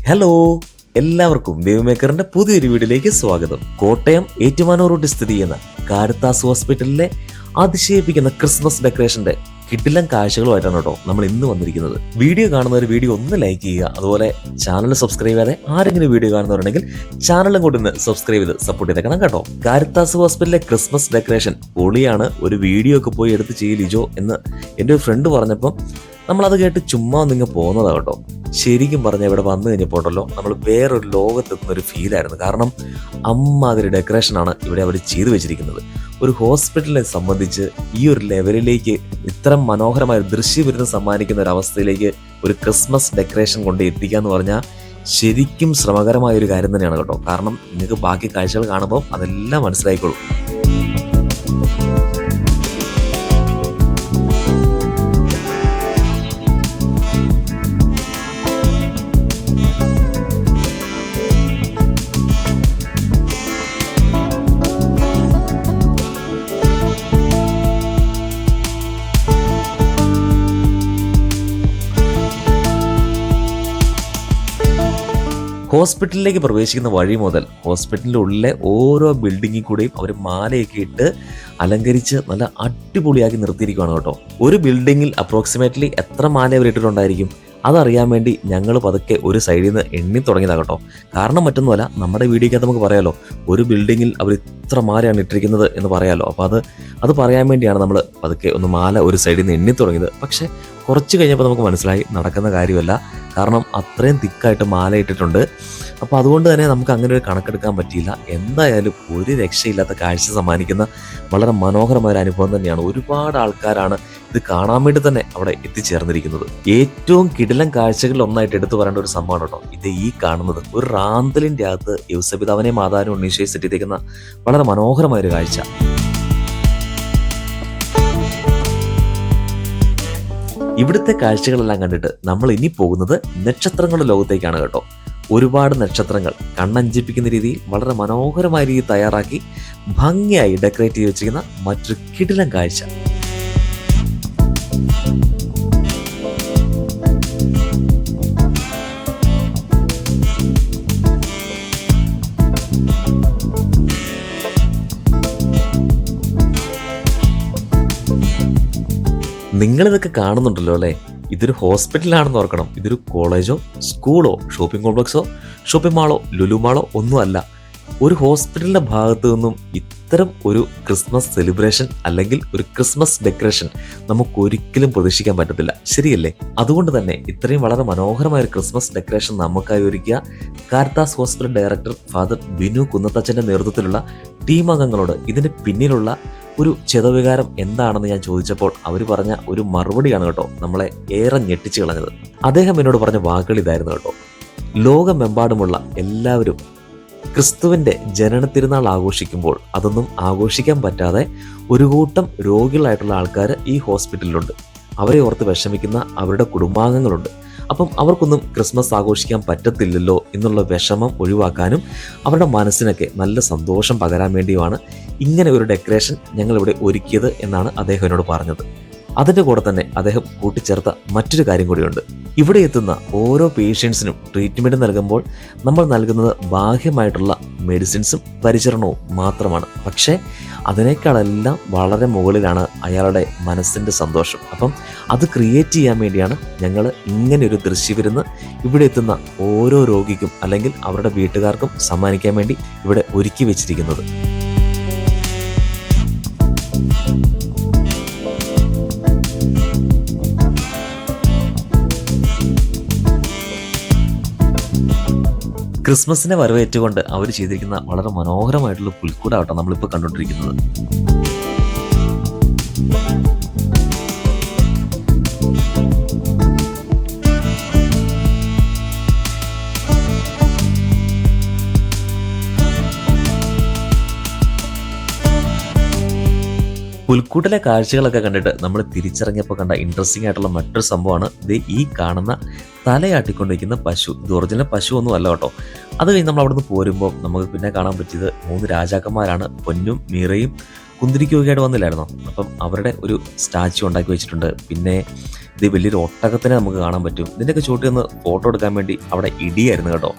Hello, എല്ലാവർക്കും wave മേക്കറിന്റെ പുതിയൊരു വീഡിയോയിലേക്ക് സ്വാഗതം. കോട്ടയം ഏറ്റുമാനൂർ റോഡിൽ സ്ഥിതി ചെയ്യുന്ന കാരിത്താസ് ഹോസ്പിറ്റലിലെ അതിശയിപ്പിക്കുന്ന ക്രിസ്മസ് ഡെക്കറേഷന്റെ കിടിലൻ കാഴ്ചകളുമായിട്ടാണ് കേട്ടോ നമ്മൾ ഇന്ന് വന്നിരിക്കുന്നത്. വീഡിയോ കാണുന്നവർ വീഡിയോ ഒന്ന് ലൈക്ക് ചെയ്യുക. അതുപോലെ ചാനൽ സബ്സ്ക്രൈബ് ചെയ്യാതെ ആരെങ്കിലും വീഡിയോ കാണുന്നവരുണ്ടെങ്കിൽ ചാനലും കൂടി ഒന്ന് സബ്സ്ക്രൈബ് ചെയ്ത് സപ്പോർട്ട് ചെയ്തേക്കണം കേട്ടോ. കാരിത്താസ് ഹോസ്പിറ്റലിലെ ക്രിസ്മസ് ഡെക്കറേഷൻ പൊളിയാണ്, ഒരു വീഡിയോ ഒക്കെ പോയി എടുത്ത് ചെയ്യിലിജോ എന്ന് എൻ്റെ ഒരു ഫ്രണ്ട് പറഞ്ഞപ്പം നമ്മളത് കേട്ട് ചുമ്മാ ഒന്നിങ്ങ് പോകുന്നതാ കേട്ടോ. ശരിക്കും പറഞ്ഞാൽ ഇവിടെ വന്നു കഴിഞ്ഞപ്പോഴല്ലോ നമ്മൾ വേറൊരു ലോകത്തെത്തുന്ന ഒരു ഫീലായിരുന്നു. കാരണം അമ്മാതിരി ഡെക്കറേഷനാണ് ഇവിടെ അവർ ചെയ്തു വെച്ചിരിക്കുന്നത്. ഒരു ഹോസ്പിറ്റലിനെ സംബന്ധിച്ച് ഈ ഒരു ലെവലിലേക്ക് ഇത്തരം മനോഹരമായ ദൃശ്യവിരുദ്ധം സമ്മാനിക്കുന്ന ഒരു അവസ്ഥയിലേക്ക് ഒരു ക്രിസ്മസ് ഡെക്കറേഷൻ കൊണ്ട് എത്തിക്കുക എന്ന് പറഞ്ഞാൽ ശരിക്കും ശ്രമകരമായ ഒരു കാര്യം തന്നെയാണ് കേട്ടോ. കാരണം നിങ്ങൾക്ക് ബാക്കി കാഴ്ചകൾ കാണുമ്പോൾ അതെല്ലാം മനസ്സിലായിക്കോളും. ഹോസ്പിറ്റലിലേക്ക് പ്രവേശിക്കുന്ന വഴി മുതൽ ഹോസ്പിറ്റലിൻ്റെ ഉള്ളിലെ ഓരോ ബിൽഡിങ്ങിൽ കൂടെയും അവർ മാലയൊക്കെ ഇട്ട് അലങ്കരിച്ച് നല്ല അടിപൊളിയാക്കി നിർത്തിയിരിക്കുകയാണ് കേട്ടോ. ഒരു ബിൽഡിങ്ങിൽ അപ്രോക്സിമേറ്റ്ലി എത്ര മാല അവർ ഇട്ടിട്ടുണ്ടായിരിക്കും അതറിയാൻ വേണ്ടി ഞങ്ങൾ പതുക്കെ ഒരു സൈഡിൽ നിന്ന് എണ്ണി തുടങ്ങിയതാണ് കേട്ടോ. കാരണം മറ്റൊന്നുമല്ല, നമ്മുടെ വീഡിയോക്കകത്ത് നമുക്ക് പറയാമല്ലോ ഒരു ബിൽഡിങ്ങിൽ അവർ ഇത്ര മാലയാണ് ഇട്ടിരിക്കുന്നത് എന്ന് പറയാമല്ലോ. അപ്പോൾ അത് പറയാൻ വേണ്ടിയാണ് നമ്മൾ പതുക്കെ ഒന്ന് മാല ഒരു സൈഡിൽ നിന്ന് എണ്ണി തുടങ്ങിയത്. പക്ഷേ കുറച്ച് കഴിഞ്ഞപ്പോൾ നമുക്ക് മനസ്സിലായി നടക്കുന്ന കാര്യമല്ല. കാരണം അത്രയും തിക്കായിട്ട് മാല ഇട്ടിട്ടുണ്ട്. അപ്പോൾ അതുകൊണ്ട് തന്നെ നമുക്ക് അങ്ങനെ ഒരു കണക്കെടുക്കാൻ പറ്റിയില്ല. എന്തായാലും ഒരു രക്ഷയില്ലാത്ത കാഴ്ച സമ്മാനിക്കുന്ന വളരെ മനോഹരമായ ഒരു അനുഭവം തന്നെയാണ്. ഒരുപാട് ആൾക്കാരാണ് ഇത് കാണാൻ വേണ്ടി തന്നെ അവിടെ എത്തിച്ചേർന്നിരിക്കുന്നത്. ഏറ്റവും കിടിലൻ കാഴ്ചകളിൽ ഒന്നായിട്ട് എടുത്തു പറയേണ്ട ഒരു സംഭവമാണ് കേട്ടോ ഇത് ഈ കാണുന്നത്. ഒരു റാന്തലിൻ്റെ അകത്ത് യൗസപിതാവിനെ മാതാവിനെ ഉണ്ണീശോയെ സെറ്റ് ചെയ്തിരിക്കുന്ന വളരെ മനോഹരമായൊരു കാഴ്ച. ഇവിടുത്തെ കാഴ്ചകളെല്ലാം കണ്ടിട്ട് നമ്മൾ ഇനി പോകുന്നത് നക്ഷത്രങ്ങളുടെ ലോകത്തേക്കാണ് കേട്ടോ. ഒരുപാട് നക്ഷത്രങ്ങൾ കണ്ണഞ്ചിപ്പിക്കുന്ന രീതിയിൽ വളരെ മനോഹരമായ രീതിയിൽ തയ്യാറാക്കി ഭംഗിയായി ഡെക്കറേറ്റ് ചെയ്ത് വെച്ചിരിക്കുന്ന മറ്റൊരു കിടിലൻ കാഴ്ച. നിങ്ങളിതൊക്കെ കാണുന്നുണ്ടല്ലോ അല്ലേ? ഇതൊരു ഹോസ്പിറ്റലാണെന്ന് ഓർക്കണം. ഇതൊരു കോളേജോ സ്കൂളോ ഷോപ്പിംഗ് കോംപ്ലക്സോ ഷോപ്പിംഗ് മാളോ ലുലു മാളോ ഒന്നുമല്ല. ഒരു ഹോസ്പിറ്റലിൻ്റെ ഭാഗത്തു നിന്നും ഇത്തരം ഒരു ക്രിസ്മസ് സെലിബ്രേഷൻ അല്ലെങ്കിൽ ഒരു ക്രിസ്മസ് ഡെക്കറേഷൻ നമുക്ക് ഒരിക്കലും പ്രതീക്ഷിക്കാൻ പറ്റത്തില്ല, ശരിയല്ലേ? അതുകൊണ്ട് തന്നെ ഇത്രയും വളരെ മനോഹരമായ ഒരു ക്രിസ്മസ് ഡെക്കറേഷൻ നമുക്കായി ഒരുക്കിയ Caritas Hospital director Father Binu കുന്നത്തച്ഛൻ്റെ നേതൃത്വത്തിലുള്ള ടീം അംഗങ്ങളോട് ഇതിന് പിന്നിലുള്ള ഒരു ചെതവികാരം എന്താണെന്ന് ഞാൻ ചോദിച്ചപ്പോൾ അവർ പറഞ്ഞ ഒരു മറുപടിയാണ് കേട്ടോ നമ്മളെ ഏറെ ഞെട്ടിച്ചു കളഞ്ഞത്. അദ്ദേഹം എന്നോട് പറഞ്ഞ വാക്കുകൾ ഇതായിരുന്നു കേട്ടോ: ലോകമെമ്പാടുമുള്ള എല്ലാവരും ക്രിസ്തുവിൻ്റെ ജനന തിരുനാൾ ആഘോഷിക്കുമ്പോൾ അതൊന്നും ആഘോഷിക്കാൻ പറ്റാതെ ഒരു കൂട്ടം രോഗികളായിട്ടുള്ള ആൾക്കാർ ഈ ഹോസ്പിറ്റലിലുണ്ട്. അവരെ ഓർത്ത് വിഷമിക്കുന്ന അവരുടെ കുടുംബാംഗങ്ങളുണ്ട്. അപ്പം അവർക്കൊന്നും ക്രിസ്മസ് ആഘോഷിക്കാൻ പറ്റത്തില്ലല്ലോ എന്നുള്ള വിഷമം ഒഴിവാക്കാനും അവരുടെ മനസ്സിനൊക്കെ നല്ല സന്തോഷം പകരാൻ വേണ്ടിയുമാണ് ഇങ്ങനെ ഒരു ഡെക്കറേഷൻ ഞങ്ങളിവിടെ ഒരുക്കിയത് എന്നാണ് അദ്ദേഹം എന്നോട് പറഞ്ഞത്. അതിൻ്റെ കൂടെ തന്നെ അദ്ദേഹം കൂട്ടിച്ചേർത്ത മറ്റൊരു കാര്യം കൂടിയുണ്ട്. ഇവിടെ എത്തുന്ന ഓരോ പേഷ്യൻസിനും ട്രീറ്റ്മെൻറ്റ് നൽകുമ്പോൾ നമ്മൾ നൽകുന്നത് ബാഹ്യമായിട്ടുള്ള മെഡിസിൻസും പരിചരണവും മാത്രമാണ്. പക്ഷേ അതിനേക്കാളെല്ലാം വളരെ മുകളിലാണ് അയാളുടെ മനസ്സിൻ്റെ സന്തോഷം. അപ്പം അത് ക്രിയേറ്റ് ചെയ്യാൻ വേണ്ടിയാണ് ഞങ്ങൾ ഇങ്ങനെയൊരു ദൃശ്യവിരുന്ന് ഇവിടെ എത്തുന്ന ഓരോ രോഗിക്കും അല്ലെങ്കിൽ അവരുടെ വീട്ടുകാർക്കും സമ്മാനിക്കാൻ വേണ്ടി ഇവിടെ ഒരുക്കി വെച്ചിരിക്കുന്നത്. ക്രിസ്മസിനെ വരവേറ്റുകൊണ്ട് അവർ ചെയ്തിരിക്കുന്ന വളരെ മനോഹരമായിട്ടുള്ള പുൽക്കൂടാവട്ടെ നമ്മളിപ്പോൾ കണ്ടുകൊണ്ടിരിക്കുന്നത്. പുൽക്കൂട്ടിലെ കാഴ്ചകളൊക്കെ കണ്ടിട്ട് നമ്മൾ തിരിച്ചിറങ്ങിയപ്പോൾ കണ്ട ഇൻട്രസ്റ്റിംഗ് ആയിട്ടുള്ള മറ്റൊരു സംഭവമാണ് ഇത് ഈ കാണുന്ന തലയാട്ടിക്കൊണ്ടിരിക്കുന്ന പശു. ഇത് ഒറിജിനൽ പശു ഒന്നും അല്ല കേട്ടോ. അത് കഴിഞ്ഞ് നമ്മൾ അവിടെ നിന്ന് പോരുമ്പോൾ നമുക്ക് പിന്നെ കാണാൻ പറ്റിയത് 3 രാജാക്കന്മാരാണ്. പൊന്നും മീറയും കുന്തിരിക്കുകയായിട്ട് വന്നില്ലായിരുന്നോ? അപ്പം അവരുടെ ഒരു സ്റ്റാച്ചു ഉണ്ടാക്കി വെച്ചിട്ടുണ്ട്. പിന്നെ ഇത് വലിയൊരു ഒട്ടകത്തിനെ നമുക്ക് കാണാൻ പറ്റും. ഇതിൻ്റെയൊക്കെ ചുവട്ടിൽ നിന്ന് ഫോട്ടോ എടുക്കാൻ വേണ്ടി അവിടെ ഇടിയായിരുന്നു കേട്ടോ.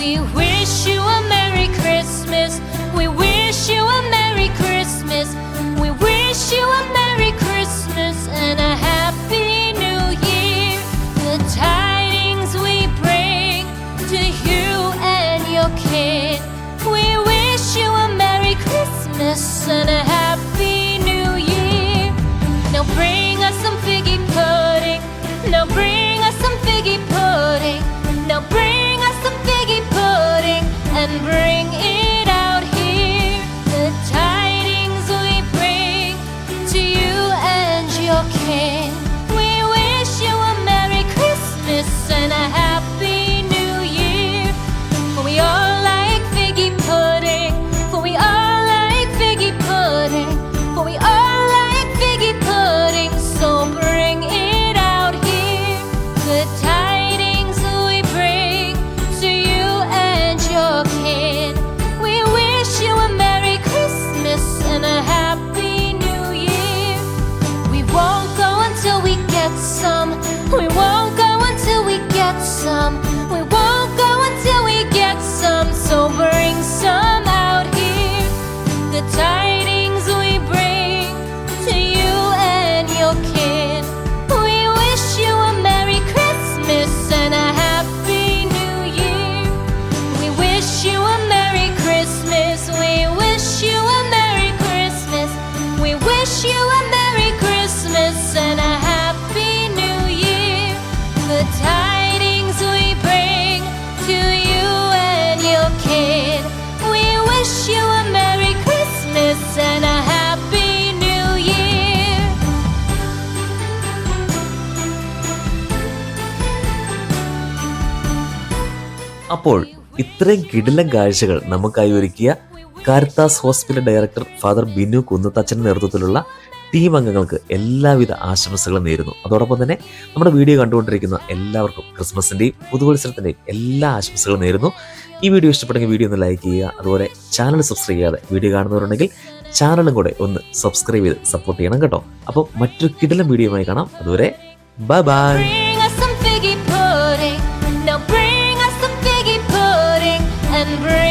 We wish you a Merry Christmas. We wish you a Merry Christmas. We wish you a Merry Christmas and a Happy New Year. The tidings we bring to you and your kin. We wish you a Merry Christmas and a Happy New Year. Now bring us some figgy pudding. Now bring us some figgy pudding. Now bring us some figgy pudding and bring it out here. The tidings we bring to you and your kin. We wish you a Merry Christmas and a Happy New Year. For we all like figgy pudding. For we all like figgy pudding. For we all like figgy pudding. So bring it out here. The tidings we bring to you and your kin. We wish you a Merry Christmas and a Happy New Year. We won't go until we get some. We won't go until we get some. We won't go until we get some. So bring some out here. The tidings we bring to you and your kin. We wish you a Merry Christmas and a Happy New Year. We wish you a Merry Christmas. We wish you a Merry Christmas. We wish you a Merry Christmas and a Happy New Year. The tidings we bring to you and your kin. We wish you a Merry Christmas and a Happy New Year. അപ്പോൾ ഇത്രയും കിടിലൻ കാഴ്ചകൾ നമുക്കായി ഒരുക്കിയ Caritas Hospital director Father Binu കുന്നത്തച്ഛൻ്റെ നേതൃത്വത്തിലുള്ള team അംഗങ്ങൾക്ക് എല്ലാവിധ ആശംസകളും നേരുന്നു. അതോടൊപ്പം തന്നെ നമ്മുടെ വീഡിയോ കണ്ടുകൊണ്ടിരിക്കുന്ന എല്ലാവർക്കും ക്രിസ്മസിൻ്റെയും പുതുവത്സരത്തിൻ്റെയും എല്ലാ ആശംസകളും നേരുന്നു. ഈ വീഡിയോ ഇഷ്ടപ്പെട്ടെങ്കിൽ വീഡിയോ ഒന്ന് ലൈക്ക് ചെയ്യുക. അതുപോലെ ചാനൽ സബ്സ്ക്രൈബ് ചെയ്യാതെ വീഡിയോ കാണുന്നവരുണ്ടെങ്കിൽ ചാനലും കൂടെ ഒന്ന് സബ്സ്ക്രൈബ് ചെയ്ത് സപ്പോർട്ട് ചെയ്യണം കേട്ടോ. അപ്പോൾ മറ്റൊരു കിടിലൻ വീഡിയോയുമായി കാണാം. അതുവരെ bye bye. Bring us some figgy pudding. Now bring us some figgy pudding and bring